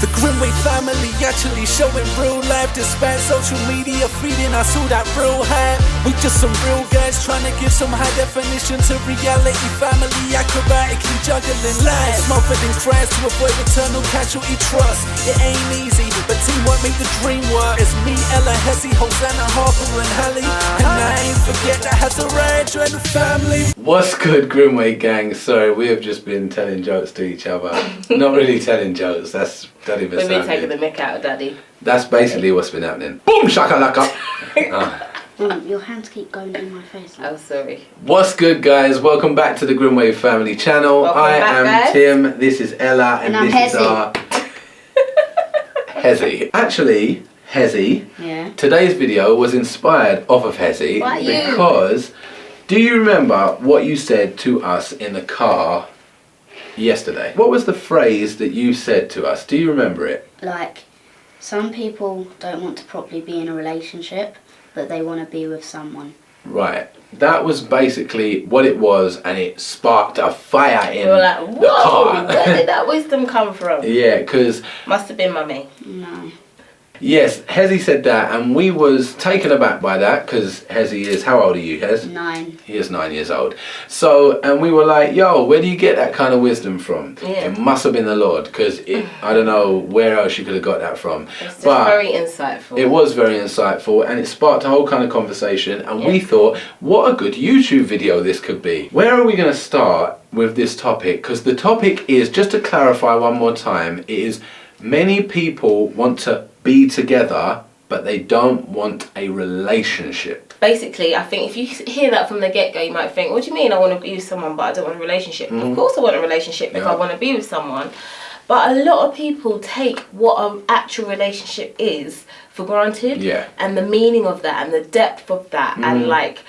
The Grimwade family actually showing real life despite social media feeding us all that real hype. We just some real guys trying to give some high definition to reality. Family acrobatically juggling life, smothered in cracks to avoid eternal casualty trust. It ain't easy, but teamwork make the dream work. It's me, Ella, Hezzy, Hosanna, Harper and Hallie, and I ain't forget that has a rage and family. What's good, Grimwade Gang? Sorry, we have just been telling jokes to each other. Not really telling jokes, that's Daddy. We've been taking the mick out of Daddy. That's basically what's been happening. Boom shakalaka! Your hands keep going in my face. Oh, sorry. What's good, guys? Welcome back to the Grimwade Family channel. I am Tim, this is Ella, and this is our Hezzy. Actually, Hezzy, today's video was inspired off of Hezzy because do you remember what you said to us in the car yesterday? What was the phrase that you said to us? Do you remember it? Like, some people don't want to properly be in a relationship, but they want to be with someone. Right. That was basically what it was, and it sparked a fire in we were like, the car. Where did that wisdom come from? Yeah, because... Must have been Mummy. No. Yes, Hezzy said that, and we was taken aback by that, because Hezzy is... How old are you, Hez? 9. He is 9 years old. So, and we were like, yo, where do you get that kind of wisdom from? Yeah. It must have been the Lord, because I don't know where else you could have got that from. It's just very insightful. It was very insightful, and it sparked a whole kind of conversation, and we thought, what a good YouTube video this could be. Where are we going to start with this topic? Because the topic is, just to clarify one more time, it is many people want to be together, but they don't want a relationship. Basically, I think if you hear that from the get-go, you might think, what do you mean I want to be with someone but I don't want a relationship? Of course I want a relationship if I want to be with someone. But a lot of people take what an actual relationship is for granted. Yeah. And the meaning of that and the depth of that and like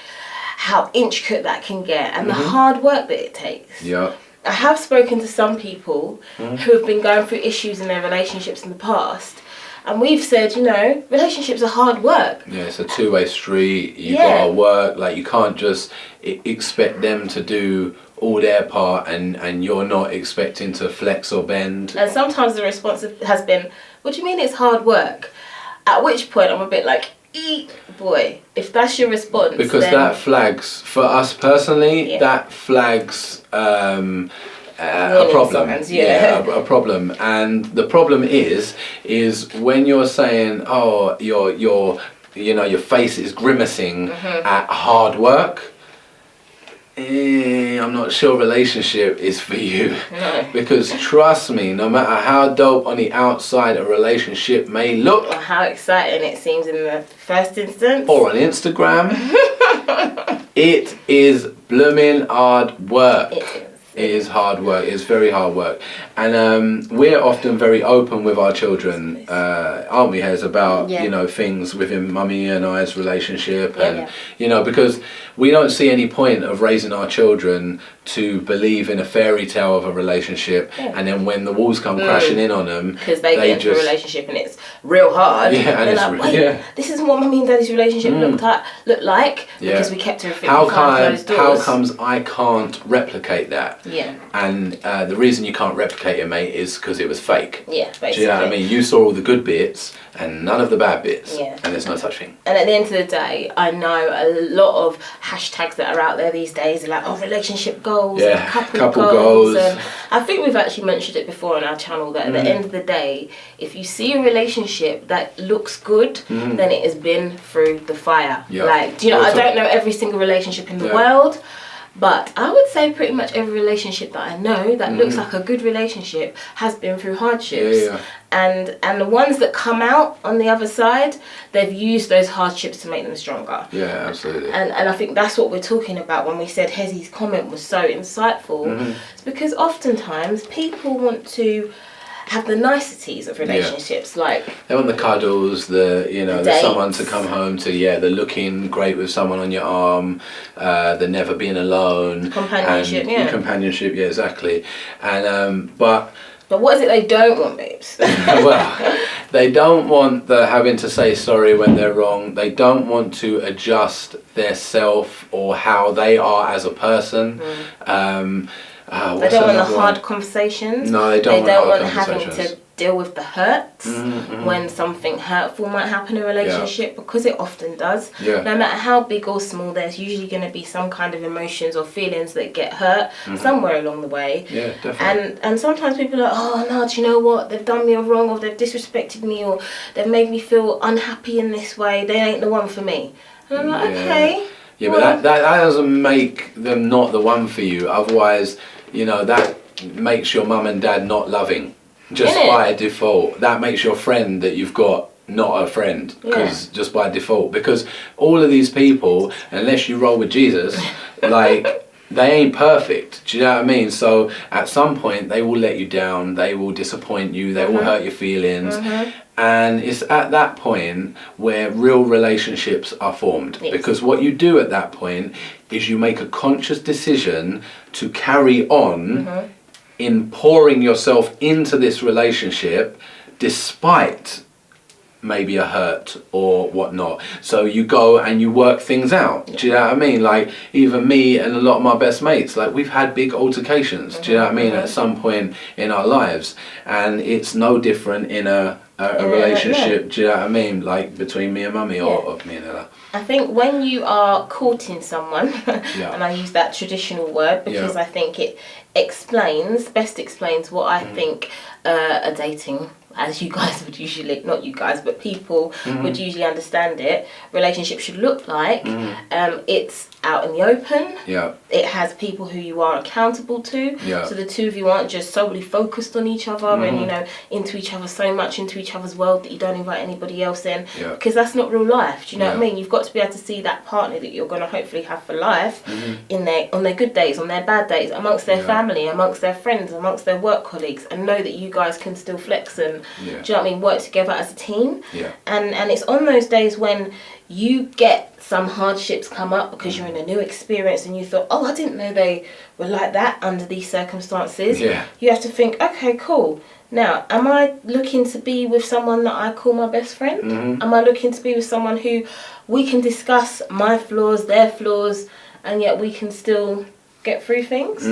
how intricate that can get and the hard work that it takes. Yeah. I have spoken to some people who have been going through issues in their relationships in the past, and we've said, you know, relationships are hard work. Yeah, it's a two-way street. You gotta work. Like, you can't just expect them to do all their part and you're not expecting to flex or bend. And sometimes the response has been, what do you mean it's hard work? At which point I'm a bit like, boy, if that's your response, because then... that flags, for us personally, that flags a problem. A problem. And the problem is when you're saying, oh, your face is grimacing at hard work. I'm not sure relationship is for you. No. Because trust me, no matter how dope on the outside a relationship may look, or how exciting it seems in the first instance, or on Instagram, it is blooming hard work. It is hard work. It's very hard work, and we're often very open with our children, aren't we, Hez, about you know, things within Mummy and I's relationship, and you know, because we don't see any point of raising our children to believe in a fairy tale of a relationship, and then when the walls come crashing in on them, because they get into a relationship and it's real hard. Yeah, and they're like, wait, this isn't what Mummy and Daddy's relationship looked like because we kept everything behind closed doors. How comes I can't replicate that? Yeah. And the reason you can't replicate it, mate, is because it was fake. Yeah, basically. Do you know what I mean? You saw all the good bits and none of the bad bits. Yeah. And there's no such thing. And at the end of the day, I know a lot of hashtags that are out there these days are like, oh, relationship goals, and couple goals. And I think we've actually mentioned it before on our channel that at the end of the day, if you see a relationship that looks good, then it has been through the fire. Yep. Like, do you know, I don't know every single relationship in the world, but I would say pretty much every relationship that I know that looks like a good relationship has been through hardships. And the ones that come out on the other side, they've used those hardships to make them stronger. Yeah, absolutely. And I think that's what we're talking about when we said Hezzy's comment was so insightful. It's because oftentimes people want to have the niceties of relationships, like they want the cuddles, the someone to come home to, the looking great with someone on your arm, the never being alone, companionship, companionship, exactly. And but what is it they don't want, babes? Well, they don't want the having to say sorry when they're wrong. They don't want to adjust their self or how they are as a person. They don't want the hard conversations. No, they don't want having to deal with the hurts when something hurtful might happen in a relationship, because it often does. No matter how big or small, there's usually going to be some kind of emotions or feelings that get hurt somewhere along the way. And sometimes people are like, oh no, do you know what, they've done me wrong, or they've disrespected me, or they've made me feel unhappy in this way, they ain't the one for me. And I'm like, okay. Yeah, well, but that doesn't make them not the one for you. Otherwise, you know, that makes your mum and dad not loving. Just by default. That makes your friend that you've got not a friend, because just by default. Because all of these people, unless you roll with Jesus, like, they ain't perfect. Do you know what I mean? So at some point they will let you down, they will disappoint you, they will hurt your feelings. And it's at that point where real relationships are formed. Because what you do at that point is you make a conscious decision to carry on in pouring yourself into this relationship despite maybe a hurt or whatnot. So you go and you work things out. Do you know what I mean? Like, even me and a lot of my best mates, like, we've had big altercations, do you know what I mean, at some point in our lives. And it's no different in a relationship, do you know what I mean, like between me and mummy or me and Ella. I think when you are courting someone, and I use that traditional word because I think it best explains what I think a dating, as you guys would usually, not you guys, but people would usually understand it, relationship should look like. It's out in the open. It has people who you are accountable to. So the two of you aren't just solely focused on each other and, you know, into each other so much, into each other's world that you don't invite anybody else in. Because that's not real life. Do you know what I mean? You've got to be able to see that partner that you're going to hopefully have for life on their good days, on their bad days, amongst their family, amongst their friends, amongst their work colleagues, and know that you guys can still flex and do you know what I mean, work together as a team. And it's on those days when you get some hardships come up because you're in a new experience and you thought, oh, I didn't know they were like that under these circumstances. You have to think, okay, cool. Now, am I looking to be with someone that I call my best friend? Am I looking to be with someone who we can discuss my flaws, their flaws, and yet we can still get through things?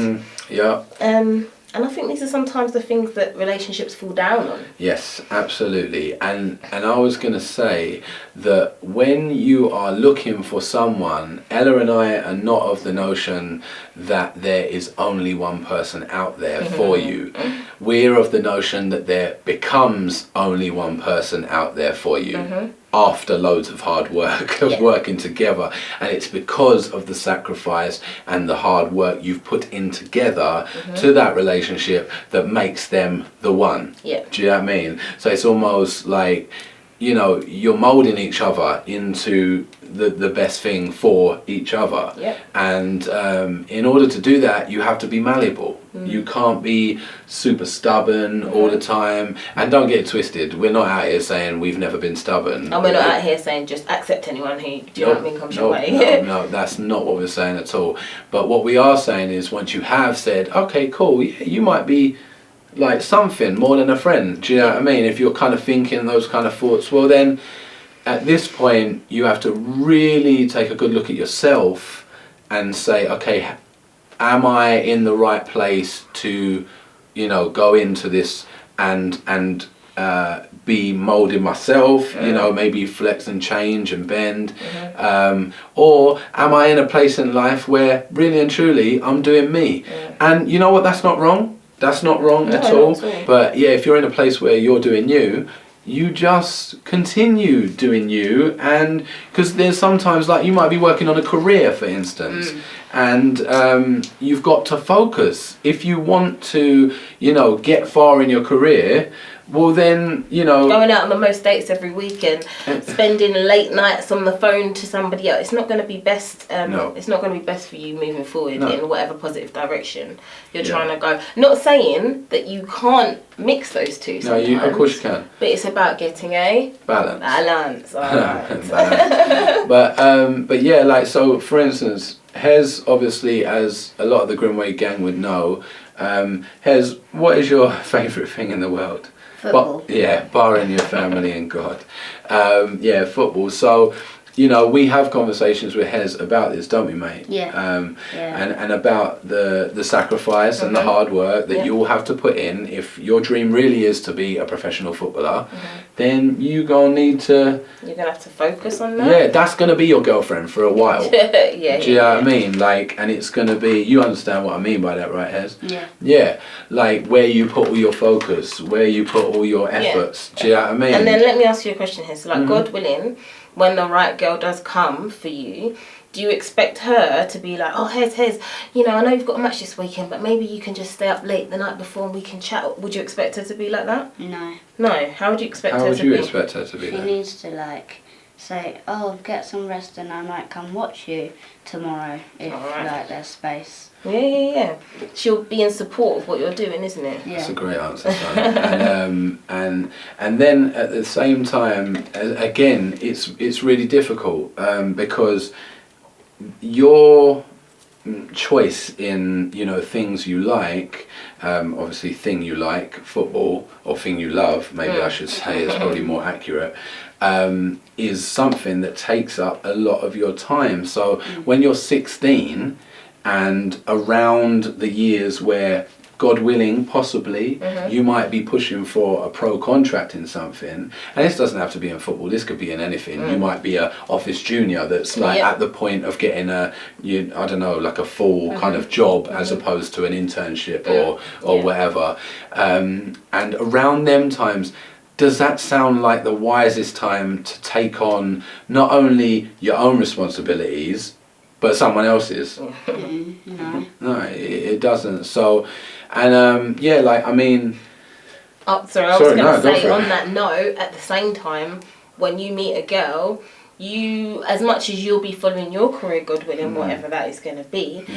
And I think these are sometimes the things that relationships fall down on. Yes, absolutely. And I was going to say that when you are looking for someone, Ella and I are not of the notion that there is only one person out there for you. We're of the notion that there becomes only one person out there for you. After loads of hard work of working together, and it's because of the sacrifice and the hard work you've put in together to that relationship that makes them the one. Do you know what I mean? So it's almost like, you know, you're molding each other into the best thing for each other. And in order to do that, you have to be malleable. You can't be super stubborn all the time. And don't get it twisted, we're not out here saying we've never been stubborn. And we're not out here saying just accept anyone who, do you know what I mean, comes your way. No, that's not what we're saying at all. But what we are saying is, once you have said, okay, cool, you might be like something more than a friend, do you know what I mean? If you're kind of thinking those kind of thoughts, well then at this point you have to really take a good look at yourself and say, okay, am I in the right place to, you know, go into this and be molding myself, you know, maybe flex and change and bend, or am I in a place in life where really and truly I'm doing me? And you know what, that's not wrong. That's not wrong at all. But yeah, if you're in a place where you're doing you, you just continue doing you. And because there's sometimes, like, you might be working on a career, for instance, and you've got to focus. If you want to, you know, get far in your career, well then, you know, going out on the most dates every weekend, spending late nights on the phone to somebody else, it's not going to be best. It's not going to be best for you moving forward in whatever positive direction you're trying to go. Not saying that you can't mix those two sometimes. No, of course you can. But it's about getting a balance. But yeah, like, so for instance, Hez, obviously, as a lot of the Grimwade gang would know, Hez, what is your favourite thing in the world? Football. Barring your family and God. Football. So you know, we have conversations with Hez about this, don't we, mate? Yeah. And about the sacrifice and the hard work that you all have to put in. If your dream really is to be a professional footballer, then you're going to need to... You're going to have to focus on that. Yeah, that's going to be your girlfriend for a while. Do you know what I mean? Like, and it's going to be... You understand what I mean by that, right, Hez? Yeah. Yeah, like where you put all your focus, where you put all your efforts. Do you know what I mean? And then let me ask you a question here. So, like, God willing, when the right girl does come for you, do you expect her to be like, oh, Hez, you know, I know you've got a match this weekend, but maybe you can just stay up late the night before and we can chat? Would you expect her to be like that? No. No? How would you expect her to be? How would you expect her to be She needs to, like, say, oh, get some rest and I might come watch you tomorrow if, like, there's space. Yeah. She'll be in support of what you're doing, isn't it? Yeah. That's a great answer, son. and then at the same time, again, it's really difficult because your choice in, you know, things you like, obviously thing you like, football, or thing you love, maybe I should say, it's probably more accurate, is something that takes up a lot of your time. So when you're 16 and around the years where, God willing, possibly, you might be pushing for a pro contract in something. And this doesn't have to be in football, this could be in anything. You might be a office junior that's like at the point of getting I don't know, like a full kind of job as opposed to an internship or whatever. And around them times, does that sound like the wisest time to take on not only your own responsibilities, but someone else's? No, it doesn't. So, and like, I mean... I was going to say, on that note, at the same time, when you meet a girl, you, as much as you'll be following your career, God willing, whatever that is going to be,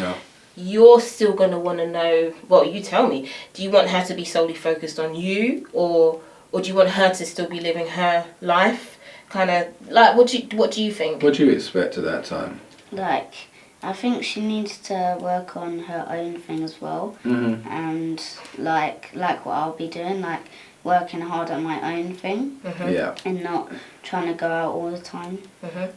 you're still going to want to know, well, you tell me, do you want her to be solely focused on you, or do you want her to still be living her life? Kind of, like, what do you think? What do you expect at that time? Like, I think she needs to work on her own thing as well, and like what I'll be doing, like working hard on my own thing, and not trying to go out all the time,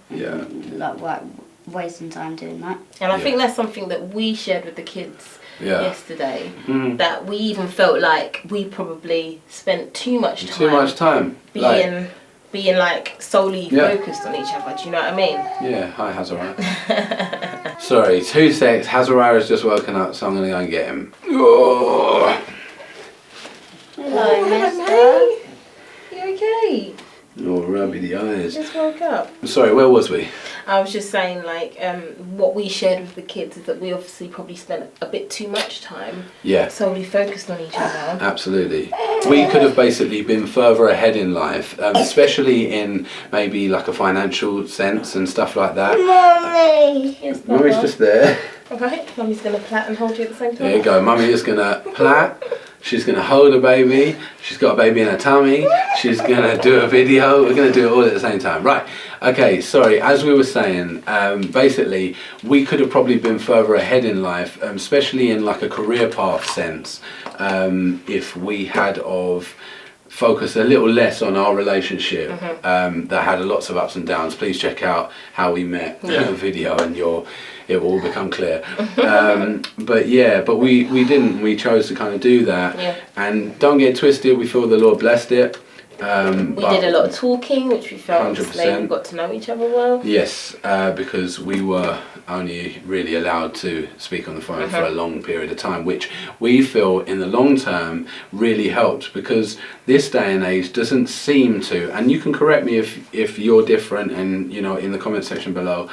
like wasting time doing that. And I think that's something that we shared with the kids yesterday, that we even felt like we probably spent too much time being like solely focused on each other. Do you know what I mean? Yeah. Hi, Hazara. Sorry, 2 secs. Hazara has just woken up, so I'm gonna go and get him. Oh. Hello, mister. You okay? Oh, rubby the eyes. Just woke up. Sorry, where was we? I was just saying, like, what we shared with the kids is that we obviously probably spent a bit too much time solely focused on each other. Absolutely. We could have basically been further ahead in life, especially in maybe like a financial sense and stuff like that. Mummy! Yes, Mummy's just there. Okay, Mummy's going to plait and hold you at the same time. There you go. Mummy is going to plait. She's going to hold a baby. She's got a baby in her tummy. She's going to do a video. We're going to do it all at the same time. Right. Okay, sorry. As we were saying, basically, we could have probably been further ahead in life, especially in like a career path sense, if we had focused a little less on our relationship that had lots of ups and downs. Please check out How We Met video and it will all become clear. But we didn't. We chose to kind of do that. And don't get twisted, we feel the Lord blessed it. We did a lot of talking, which we felt we got to know each other well. Yes, because we were only really allowed to speak on the phone for a long period of time, which we feel in the long term really helped, because this day and age doesn't seem to, and you can correct me if you're different, and you know, in the comment section below,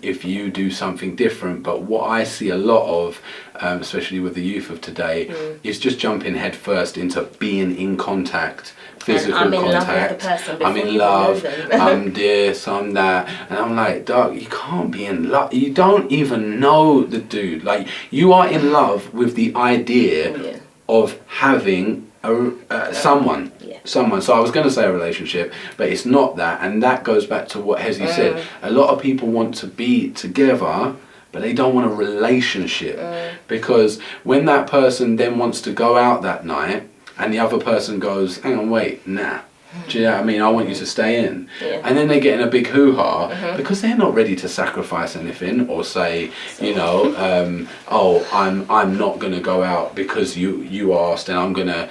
if you do something different, but what I see a lot of, especially with the youth of today, is just jumping head first into being in contact, physical I'm in contact. love with the person. I'm in love, I'm this, I'm that, and I'm like, dog, you can't be in love. You don't even know the dude. Like, you are in love with the idea of having someone. Someone. So I was going to say a relationship, but it's not that, and that goes back to what Hezi said. A lot of people want to be together, but they don't want a relationship, because when that person then wants to go out that night, and the other person goes, hang on, wait, nah, Do you know what I mean? I want you to stay in. Yeah. And then they get in a big hoo-ha because they're not ready to sacrifice anything or say, you know, oh, I'm not going to go out because you asked and I'm going to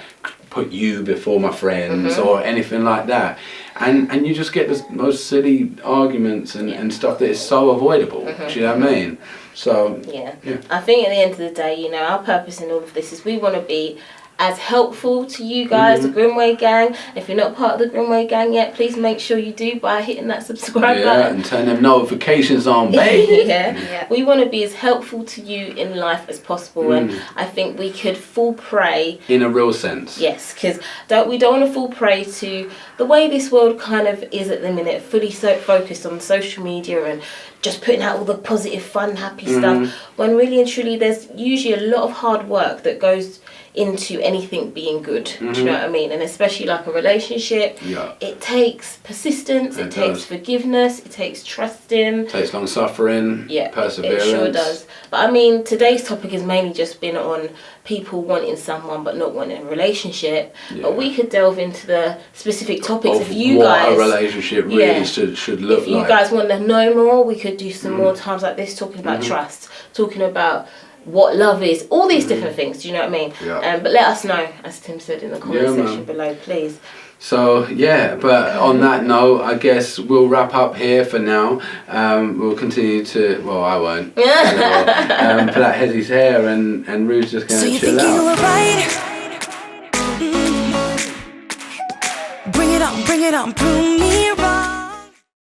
put you before my friends or anything like that. And you just get the most silly arguments and stuff that is so avoidable. Do you know what I mean? So, yeah. I think at the end of the day, you know, our purpose in all of this is we want to be as helpful to you guys, the Grimwade Gang. If you're not part of the Grimwade Gang yet, please make sure you do by hitting that subscribe button. And turn them notifications on, baby. We want to be as helpful to you in life as possible, and I think we could fall prey in a real sense. Yes, because we don't want to fall prey to the way this world kind of is at the minute, fully focused on social media and just putting out all the positive, fun, happy stuff, when really and truly there's usually a lot of hard work that goes into anything being good. Do you know what I mean? And especially like a relationship, it takes persistence, it takes forgiveness, it takes trusting, it takes long suffering, perseverance. It sure does. But I mean, today's topic has mainly just been on people wanting someone but not wanting a relationship. But we could delve into the specific topics if you guys, what a relationship really should look like. If you guys want to know more, we could do some more times like this, talking about trust, talking about what love is, all these different things, do you know what I mean? But let us know, as Tim said in the comment section below, please. So but on that note, I guess we'll wrap up here for now. We'll continue to, well, I won't, put out Hezzy's hair and Rue's just going to chill out. You were right? Bring it on, prove me right.